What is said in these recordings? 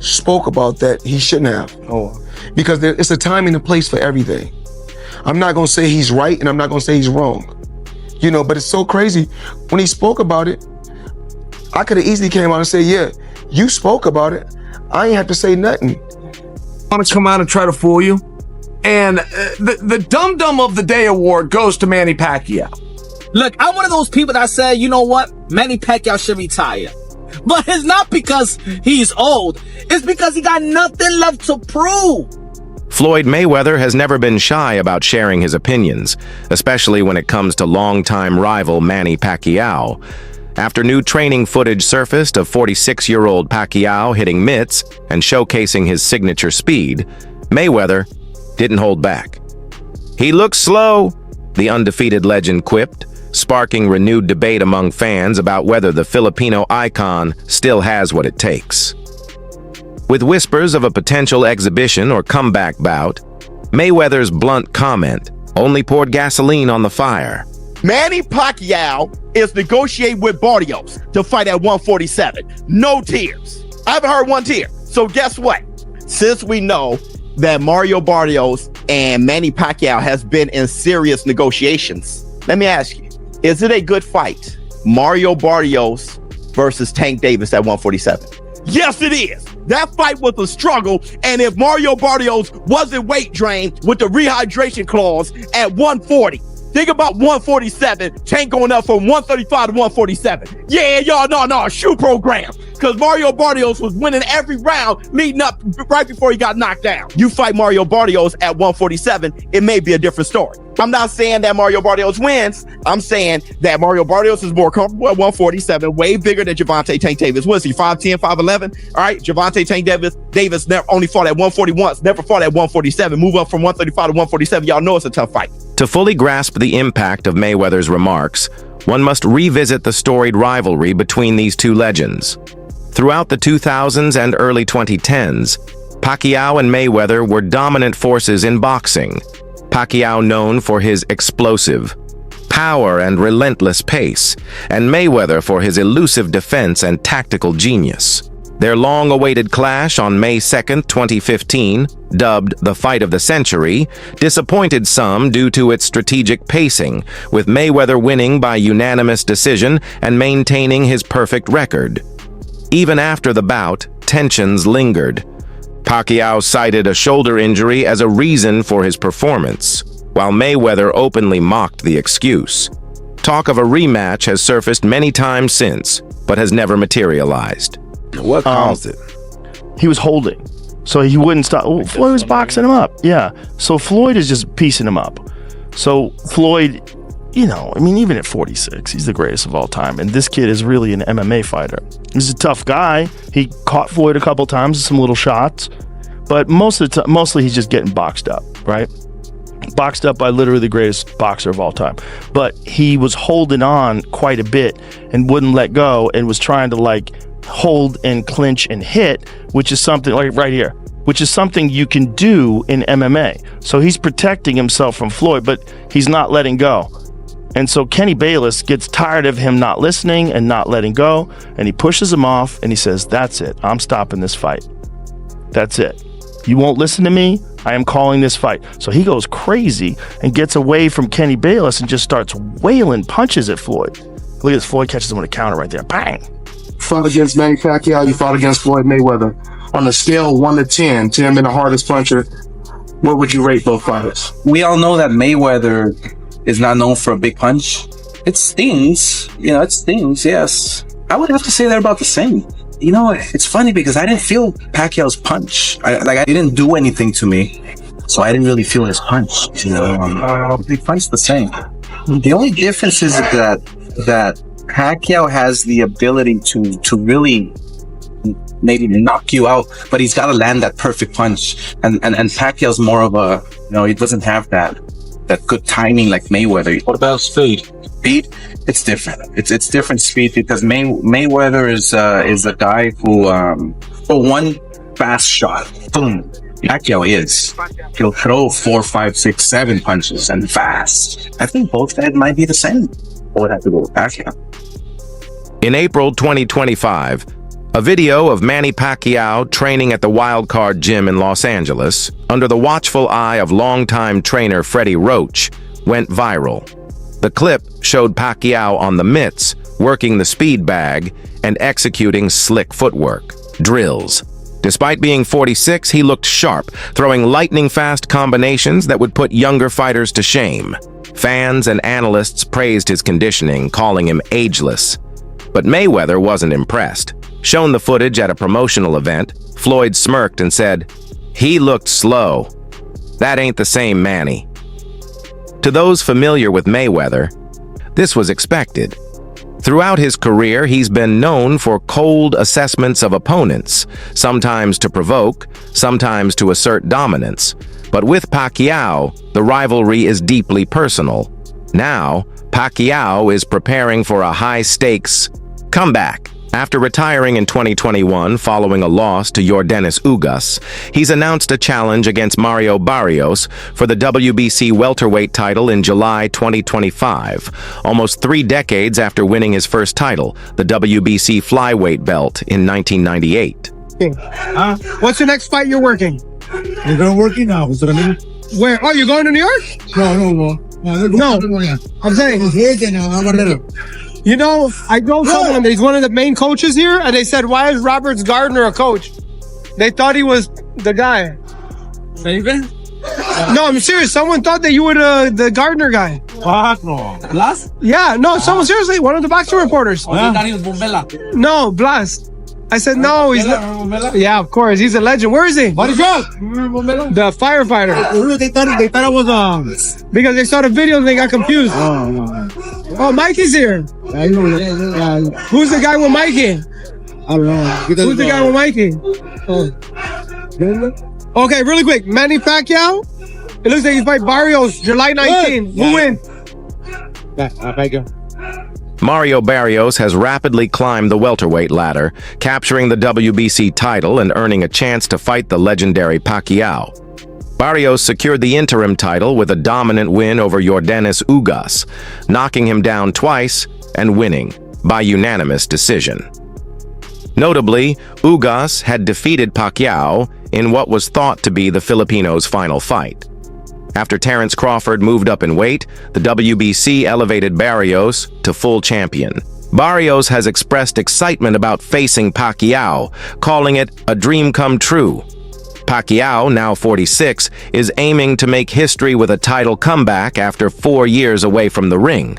spoke about that, he shouldn't have. Because it's a time and a place for everything. I'm not gonna say he's right and I'm not gonna say he's wrong. You know, but it's so crazy. When he spoke about it, I could have easily came out and said, yeah, you spoke about it. I ain't have to say nothing. I'm gonna come out and try to fool you. And the Dum Dum of the Day award goes to Manny Pacquiao. Look, I'm one of those people that said, you know what? Manny Pacquiao should retire. But it's not because he's old. It's because he got nothing left to prove. Floyd Mayweather has never been shy about sharing his opinions, especially when it comes to longtime rival Manny Pacquiao. After new training footage surfaced of 46-year-old Pacquiao hitting mitts and showcasing his signature speed, Mayweather didn't hold back. "He looks slow," the undefeated legend quipped, sparking renewed debate among fans about whether the Filipino icon still has what it takes. With whispers of a potential exhibition or comeback bout, Mayweather's blunt comment only poured gasoline on the fire. Manny Pacquiao is negotiating with Barrios to fight at 147. No tears. I haven't heard one tear. So guess what? Since we know that Mario Barrios and Manny Pacquiao has been in serious negotiations, let me ask you, is it a good fight? Mario Barrios versus Tank Davis at 147. Yes, it is. That fight was a struggle, and if Mario Barrios wasn't weight drained with the rehydration clause at 140, think about 147, Tank going up from 135 to 147. Yeah, y'all, no, shoe program. Because Mario Barrios was winning every round leading up right before he got knocked down. You fight Mario Barrios at 147, it may be a different story. I'm not saying that Mario Barrios wins. I'm saying that Mario Barrios is more comfortable at 147, way bigger than Gervonta Tank Davis. What is he, 5'10", 5'11"? All right, Gervonta Tank Davis never only fought at 140 once, never fought at 147. Move up from 135 to 147. Y'all know it's a tough fight. To fully grasp the impact of Mayweather's remarks, one must revisit the storied rivalry between these two legends. Throughout the 2000s and early 2010s, Pacquiao and Mayweather were dominant forces in boxing. Pacquiao known for his explosive power and relentless pace, and Mayweather for his elusive defense and tactical genius. Their long-awaited clash on May 2, 2015, dubbed the Fight of the Century, disappointed some due to its strategic pacing, with Mayweather winning by unanimous decision and maintaining his perfect record. Even after the bout, tensions lingered. Pacquiao cited a shoulder injury as a reason for his performance, while Mayweather openly mocked the excuse. Talk of a rematch has surfaced many times since, but has never materialized. What caused it? He was holding, so he wouldn't stop. Oh, Floyd was boxing him up. Yeah, so Floyd is just piecing him up. So Floyd, you know, I mean, even at 46, he's the greatest of all time. And this kid is really an MMA fighter. He's a tough guy. He caught Floyd a couple times with some little shots, but mostly he's just getting boxed up, right? Boxed up by literally the greatest boxer of all time. But he was holding on quite a bit and wouldn't let go and was trying to like hold and clinch and hit, which is something like right here, which is something you can do in MMA. So he's protecting himself from Floyd, but he's not letting go. And so Kenny Bayless gets tired of him not listening and not letting go, and he pushes him off and he says, "That's it, I'm stopping this fight. That's it. You won't listen to me, I am calling this fight." So he goes crazy and gets away from Kenny Bayless and just starts wailing punches at Floyd. Look at this, Floyd catches him with a counter right there, bang. Fought against Manny Pacquiao, you fought against Floyd Mayweather. On a scale of 1 to 10, 10 being the hardest puncher, what would you rate both fighters? We all know that Mayweather is not known for a big punch. It stings, it stings, yes. I would have to say they're about the same. You know, it's funny because I didn't feel Pacquiao's punch. I didn't do anything to me, so I didn't really feel his punch. They punch the same. The only difference is that Pacquiao has the ability to really maybe knock you out, but he's got to land that perfect punch. And Pacquiao's more of a, he doesn't have that good timing like Mayweather. What about speed? Speed, it's different. It's different speed because Mayweather is a guy who for one fast shot, boom. Pacquiao he'll throw 4, 5, 6, 7 punches and fast. I think both guys might be the same. I would have to go with Pacquiao. In April 2025, A video of Manny Pacquiao training at the Wild Card Gym in Los Angeles, under the watchful eye of longtime trainer Freddie Roach, went viral. The clip showed Pacquiao on the mitts, working the speed bag, and executing slick footwork, drills. Despite being 46, he looked sharp, throwing lightning-fast combinations that would put younger fighters to shame. Fans and analysts praised his conditioning, calling him ageless. But Mayweather wasn't impressed. Shown the footage at a promotional event, Floyd smirked and said, "He looked slow. That ain't the same Manny." To those familiar with Mayweather, this was expected. Throughout his career, he's been known for cold assessments of opponents, sometimes to provoke, sometimes to assert dominance. But with Pacquiao, the rivalry is deeply personal. Now, Pacquiao is preparing for a high-stakes comeback. After retiring in 2021 following a loss to Yordenis Ugas, he's announced a challenge against Mario Barrios for the WBC welterweight title in July 2025, almost 3 decades after winning his first title, the WBC flyweight belt, in 1998. What's the next fight you're working? We're going working now. Is that I mean? Where? Oh, you're going to New York? No. I'm saying, you know, I know someone, he's one of the main coaches here, and they said, why is Roberts Gardner a coach? They thought he was the guy. No, I'm serious. Someone thought that you were the Gardner guy. Fuck no. Blas? Yeah, no, someone, seriously, one of the boxing reporters. No, Blas. I said, no, he's not. Yeah, of course, he's a legend. Where is he? What is that? The firefighter. They thought I was Because they saw the video and they got confused. Oh, Mikey's here. I know. Yeah, Who's the guy with Mikey? I don't know. Who's the guy with Mikey? Okay, really quick. Manny Pacquiao. It looks like he's fight Barrios July 19. Who wins? Mario Barrios has rapidly climbed the welterweight ladder, capturing the WBC title and earning a chance to fight the legendary Pacquiao. Barrios secured the interim title with a dominant win over Yordenis Ugas, knocking him down twice and winning by unanimous decision. Notably, Ugas had defeated Pacquiao in what was thought to be the Filipino's final fight. After Terence Crawford moved up in weight, the WBC elevated Barrios to full champion. Barrios has expressed excitement about facing Pacquiao, calling it a dream come true. Pacquiao, now 46, is aiming to make history with a title comeback after 4 years away from the ring.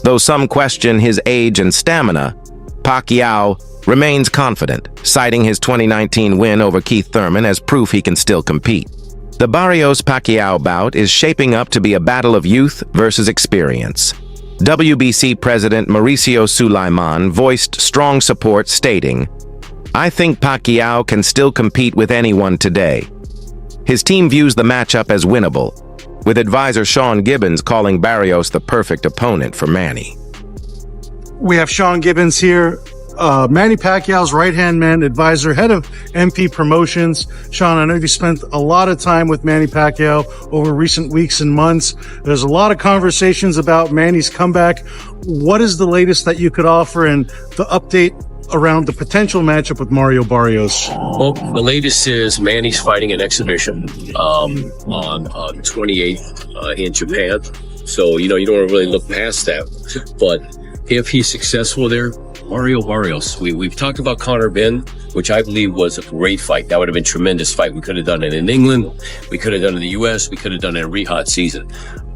Though some question his age and stamina, Pacquiao remains confident, citing his 2019 win over Keith Thurman as proof he can still compete. The Barrios-Pacquiao bout is shaping up to be a battle of youth versus experience. WBC President Mauricio Sulaiman voiced strong support, stating, "I think Pacquiao can still compete with anyone today." His team views the matchup as winnable, with advisor Sean Gibbons calling Barrios the perfect opponent for Manny. We have Sean Gibbons here, Manny Pacquiao's right-hand man, advisor, head of MP Promotions. Sean, I know you spent a lot of time with Manny Pacquiao over recent weeks and months. There's a lot of conversations about Manny's comeback. What is the latest that you could offer and the update around the potential matchup with Mario Barrios? Well, the latest is Manny's fighting an exhibition on the 28th in Japan. So, you don't really look past that. But if he's successful there, Mario Barrios. We've talked about Conor Benn, which I believe was a great fight. That would have been a tremendous fight. We could have done it in England. We could have done it in the U.S. We could have done it in a rehab season.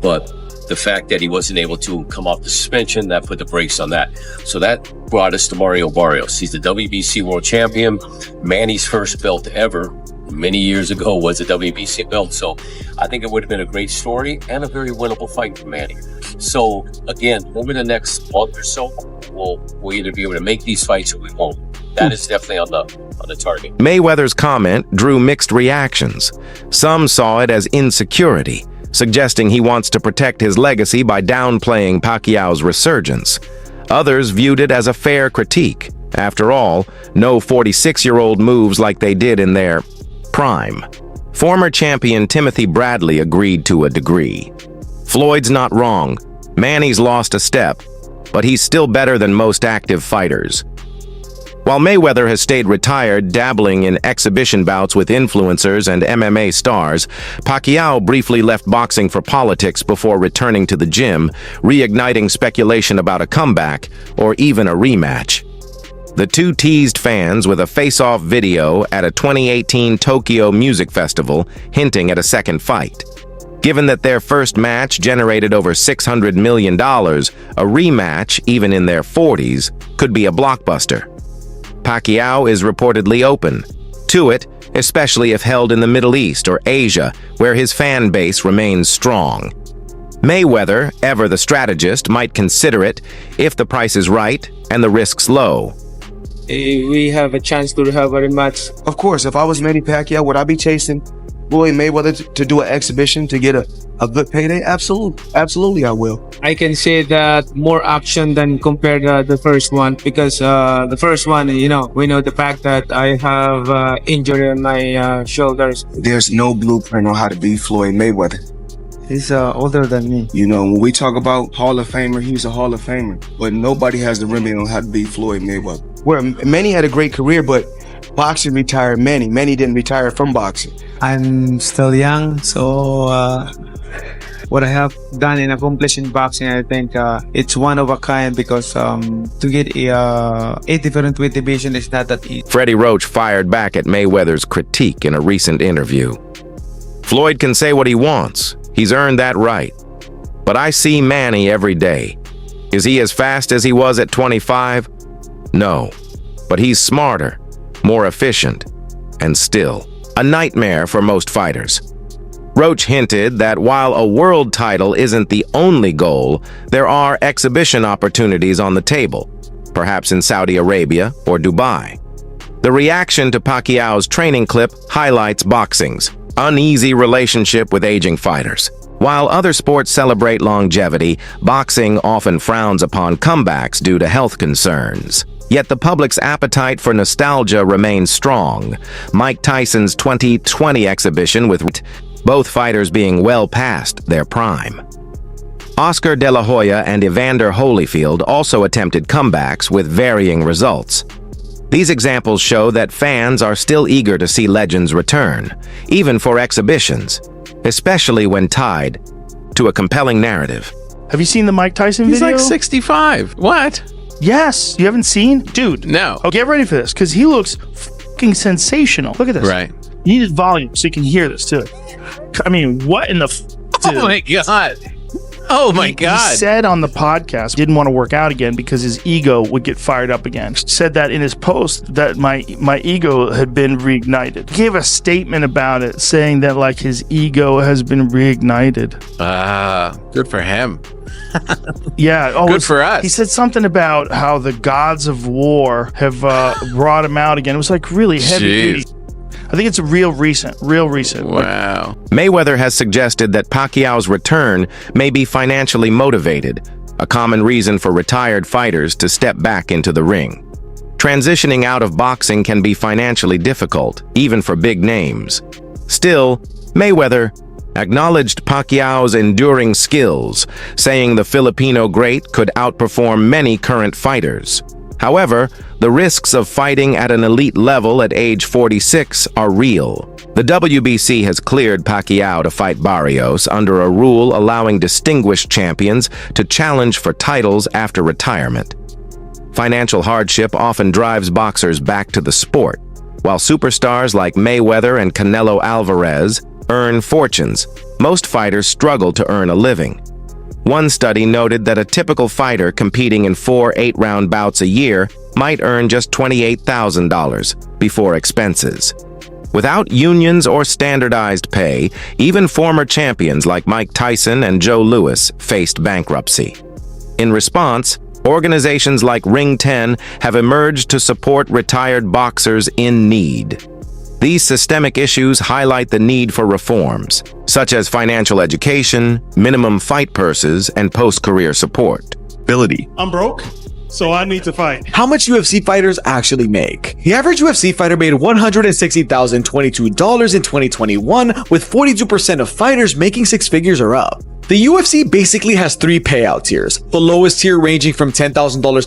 But the fact that he wasn't able to come off the suspension, that put the brakes on that. So that brought us to Mario Barrios. He's the WBC world champion. Manny's first belt ever many years ago was a WBC belt. So I think it would have been a great story and a very winnable fight for Manny. So again, over the next month or so, we'll either be able to make these fights or we won't. That is definitely on the target. Mayweather's comment drew mixed reactions. Some saw it as insecurity, suggesting he wants to protect his legacy by downplaying Pacquiao's resurgence. Others viewed it as a fair critique. After all, no 46-year-old moves like they did in their prime. Former champion Timothy Bradley agreed to a degree. Floyd's not wrong. Manny's lost a step, but he's still better than most active fighters. While Mayweather has stayed retired, dabbling in exhibition bouts with influencers and MMA stars, Pacquiao briefly left boxing for politics before returning to the gym, reigniting speculation about a comeback or even a rematch. The two teased fans with a face-off video at a 2018 Tokyo Music Festival, hinting at a second fight. Given that their first match generated over $600 million, a rematch, even in their 40s, could be a blockbuster. Pacquiao is reportedly open to it, especially if held in the Middle East or Asia, where his fan base remains strong. Mayweather, ever the strategist, might consider it if the price is right and the risks low. We have a chance to have a rematch. Of course, if I was Manny Pacquiao, would I be chasing Floyd Mayweather to do an exhibition to get a good payday? Absolutely I will. I can say that more action than compared to the first one, because the first one, we know the fact that I have injury on my shoulders. There's no blueprint on how to beat Floyd Mayweather. He's older than me. When we talk about Hall of Famer, he's a Hall of Famer. But nobody has the remedy on how to beat Floyd Mayweather. Where Manny had a great career, but boxing retired Manny. Manny didn't retire from boxing. I'm still young, so what I have done and accomplished in boxing, I think it's one of a kind, because to get a different weight division is not that easy. Freddie Roach fired back at Mayweather's critique in a recent interview. Floyd can say what he wants. He's earned that right. But I see Manny every day. Is he as fast as he was at 25? No. But he's smarter, more efficient, and still a nightmare for most fighters. Roach hinted that while a world title isn't the only goal, there are exhibition opportunities on the table, perhaps in Saudi Arabia or Dubai. The reaction to Pacquiao's training clip highlights boxing's uneasy relationship with aging fighters. While other sports celebrate longevity, boxing often frowns upon comebacks due to health concerns. Yet the public's appetite for nostalgia remains strong. Mike Tyson's 2020 exhibition with both fighters being well past their prime. Oscar De La Hoya and Evander Holyfield also attempted comebacks with varying results. These examples show that fans are still eager to see legends return, even for exhibitions, especially when tied to a compelling narrative. Have you seen the Mike Tyson He's video? like 65. What? Yes. You haven't seen? Dude. No. Oh, get ready for this, because he looks fucking sensational. Look at this. Right. You need volume so you can hear this, too. I mean, what in the dude. Oh, my God. Oh, my God. He said on the podcast didn't want to work out again because his ego would get fired up again. Said that in his post that my ego had been reignited. He gave a statement about it saying that like his ego has been reignited. Good for him. Yeah. Oh, good for us. He said something about how the gods of war have brought him out again. It was like really heavy duty. I think it's real recent. Wow. Mayweather has suggested that Pacquiao's return may be financially motivated, a common reason for retired fighters to step back into the ring. Transitioning out of boxing can be financially difficult, even for big names. Still, Mayweather acknowledged Pacquiao's enduring skills, saying the Filipino great could outperform many current fighters. However, the risks of fighting at an elite level at age 46 are real. The WBC has cleared Pacquiao to fight Barrios under a rule allowing distinguished champions to challenge for titles after retirement. Financial hardship often drives boxers back to the sport, while superstars like Mayweather and Canelo Alvarez earn fortunes. Most fighters struggle to earn a living. One study noted that a typical fighter competing in 4 8-round bouts a year might earn just $28,000 before expenses. Without unions or standardized pay, even former champions like Mike Tyson and Joe Louis faced bankruptcy. In response, organizations like Ring 10 have emerged to support retired boxers in need. These systemic issues highlight the need for reforms, such as financial education, minimum fight purses, and post-career support. I'm broke, so I need to fight. How much UFC fighters actually make? The average UFC fighter made $160,022 in 2021, with 42% of fighters making six figures or up. The UFC basically has 3 payout tiers. The lowest tier ranging from $10,000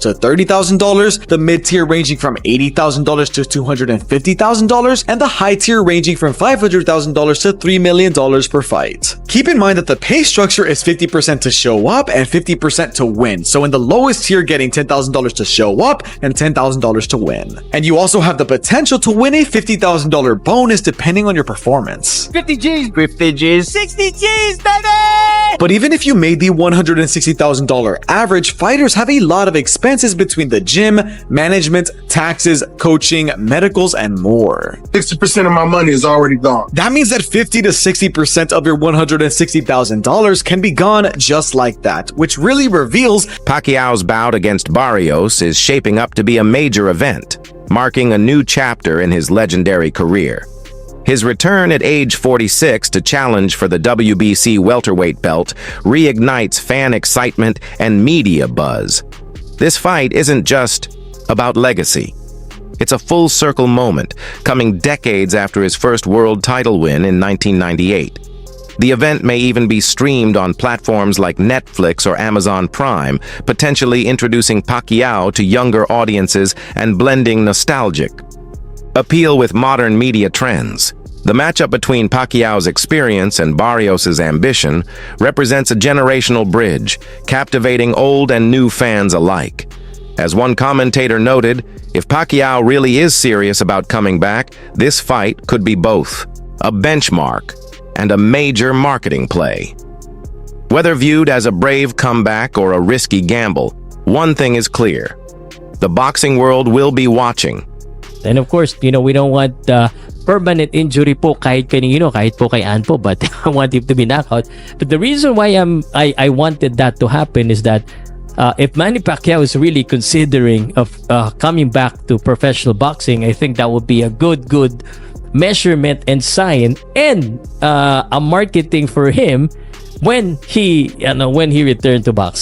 to $30,000, the mid tier ranging from $80,000 to $250,000, and the high tier ranging from $500,000 to $3 million per fight. Keep in mind that the pay structure is 50% to show up and 50% to win. So in the lowest tier, getting $10,000 to show up and $10,000 to win. And you also have the potential to win a $50,000 bonus depending on your performance. 50 G's, 50 G's, 60 G's, baby! But even if you made the $160,000 average, fighters have a lot of expenses between the gym, management, taxes, coaching, medicals, and more. 60% of my money is already gone. That means that 50 to 60% of your $160,000 can be gone just like that, which really reveals Pacquiao's bout against Barrios is shaping up to be a major event, marking a new chapter in his legendary career. His return at age 46 to challenge for the WBC welterweight belt reignites fan excitement and media buzz. This fight isn't just about legacy. It's a full-circle moment, coming decades after his first world title win in 1998. The event may even be streamed on platforms like Netflix or Amazon Prime, potentially introducing Pacquiao to younger audiences and blending nostalgic appeal with modern media trends. The matchup between Pacquiao's experience and Barrios' ambition represents a generational bridge, captivating old and new fans alike. As one commentator noted, if Pacquiao really is serious about coming back, this fight could be both a benchmark and a major marketing play. Whether viewed as a brave comeback or a risky gamble, one thing is clear: the boxing world will be watching. And of course, we don't want permanent injury po kahit kanino, kahit po kay Ann po, but I want him to be knocked out. But the reason why I wanted that to happen is that if Manny Pacquiao is really considering of coming back to professional boxing, I think that would be a good measurement and sign and a marketing for him when he returned to boxing.